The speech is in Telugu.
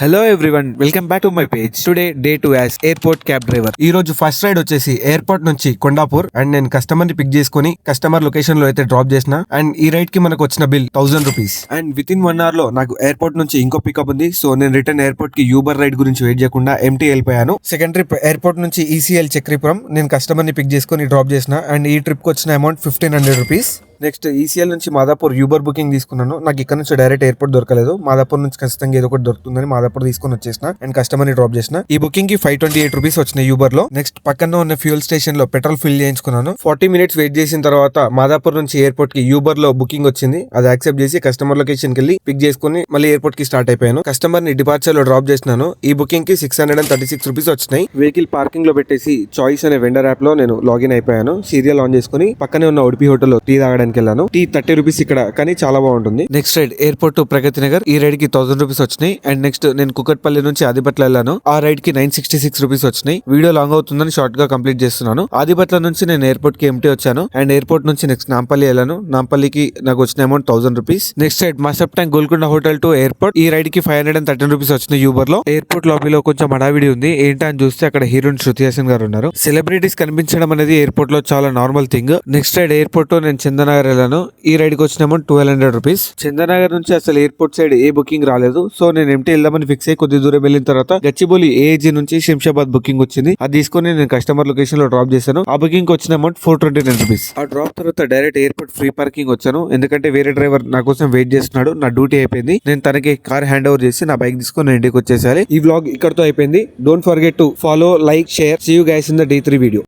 Hello everyone, welcome back to my page. Today day 2 as airport cab driver. ఈ రోజు ఫస్ట్ రైడ్ వచ్చేసి ఎయిర్పోర్ట్ నుంచి కొండాపూర్ అండ్ నేను కస్టమర్ ని పిక్ చేసుకుని కస్టమర్ లొకేషన్ లో అయితే డ్రాప్ చేసిన అండ్ ఈ రైడ్ కి మనకు వచ్చిన bill 1000 rupees. And within 1 hour లో నాకు ఎయిర్పోర్ట్ నుంచి ఇంకో పికప్ ఉంది. సో నేను రిటర్న్ ఎయిర్పోర్ట్ కి యూబర్ రైడ్ గురించి వెయిట్ చేయకుండా ఎంటీ వెళ్ళిపోయాను. సెకండ్ ట్రిప్ ఎయిర్పోర్ట్ నుంచి ఈసీఎల్ చక్రీపురం నేను కస్టమర్ ని పిక్ చేసుకుని డ్రాప్ చేసిన అండ్ ఈ ట్రిప్ కి వచ్చిన అమౌంట్ 1500 రూపీస్. నెక్స్ట్ ఈసీఎల్ నుంచి మాదాపూర్ యూబర్ బుకింగ్ తీసుకున్నాను. నాకు ఇక్కడ నుంచి డైరెక్ట్ ఎయిర్పోర్ట్ దొరకలేదు. మాదాపూర్ నుంచి ఖచ్చితంగా ఏదో ఒకటి దొరుకుతుందని మాదాపూర్ తీసుకొని వచ్చేసిన అండ్ కస్టమర్ ని డ్రాప్ చేసిన. ఈ బుకింగ్ కి 528 రూపీస్ వచ్చినాయి యూబర్ లో. నెక్స్ట్ పక్కన ఉన్న ఫ్యూల్ స్టేషన్ లో పెట్రోల్ ఫిల్ చేయించుకున్నాను. 40 మినిట్స్ వెయిట్ చేసిన తర్వాత మాదాపూర్ నుంచి ఎయిర్పోర్ట్ కి యూబర్ లో బుకింగ్ వచ్చింది. అది యాక్సెప్ట్ చేసి కస్టమర్ లొకేషన్ కి వెళ్ళి పిక్ చేసుకుని మళ్ళీ ఎయిర్పోర్ట్ కి స్టార్ట్ అయిపోయాను. కస్టమర్ ని డిపార్చర్ లో డ్రాప్ చేసినాను. ఈ బుకింగ్ కి 636 రూపీస్ వచ్చినాయి. వెహికల్ పార్కింగ్ లో పెట్టేసి చాయిస్ అనే వెండర్ యాప్ లో నేను లాగిన్ అయిపోయాను. సీరియల్ ఆన్ చేసుకుని పక్కనే ఉన్న ఉడిపి హోటల్ లో టీ తాగడానికి వెళ్ళాను. టీ 30 రూపీస్ ఇక్కడ, కానీ చాలా బాగుంటుంది. Next ride airport to Pragathi Nagar. ఈ రైడ్ కి 1000 రూపీస్ వచ్చినాయి. అండ్ నెక్స్ట్ నేను కుకట్పల్లి నుంచి ఆదిబట్ల వెళ్ళాను. ఆ రైడ్ కి 966 రూపీస్ వచ్చినాయి. వీడియో లాంగ్ అవుతుందని షార్ట్ గా కంప్లీట్ చేస్తున్నాను. ఆదిబట్ల నుంచి నేను ఎయిర్పోర్ట్ కి ఎంటీ వచ్చాను అండ్ ఎయిర్పోర్ట్ నుంచి నెక్స్ట్ నాంపల్లి వెళ్ళాను. నాంపల్లికి నాకు వచ్చిన amount 1000 rupees. Next ride Masab Tank Golconda hotel to airport. ఈ రైడ్ కి 513 రూపీస్ వచ్చినాయి యూబర్ లో. ఎయిర్పోర్ట్ లాబీలో కొంచెం హడావిడి ఉంది. ఏంటని చూస్తే అక్కడ హీరోయిన్ శృతి హాసన్ గారు ఉన్నారు. సెలబ్రిటీస్ కనిపించడం అనేది ఎయిర్పోర్ట్ లో చాలా normal thing. Next ride airport తో నేను చందనగర్ వెళ్ళాను. ఈ రైడ్ కి వచ్చిన అమౌంట్ 1200 రూపీస్. చందనగర్ నుంచి అసలు ఎయిర్పోర్ట్ సైడ్ ఏ బుకింగ్ రాలేదు. సో నేను ఎంటీ వెళ్దామని ఫిక్స్ అయ్యి కొద్ది దూరం వెళ్ళిన తర్వాత గచ్చిబౌలి ఏజీ నుంచి శంషాబాద్ బుకింగ్ వచ్చింది. అది తీసుకుని నేను కస్టమర్ లొకేషన్ లో డ్రాప్ చేశాను. ఆ బుకింగ్ వచ్చిన అమౌంట్ 429 రూపీస్. ఆ డ్రాప్ తర్వాత డైరెక్ట్ ఎయిర్పోర్ట్ ఫ్రీ పార్కింగ్ వచ్చాను. ఎందుకంటే వేరే డ్రైవర్ నా కోసం వెయిట్ చేస్తున్నాడు. నా డ్యూటీ అయిపోయింది. నేను తనకి కార్ హ్యాండ్ ఓవర్ చేసి నా బైక్ తీసుకుని నేను ఇంటికి వచ్చేసాలి. ఈ వ్లాగ్ ఇక్కడతో అయిపోయింది. Don't forget to follow, like, share. See you guys in the day 3 video.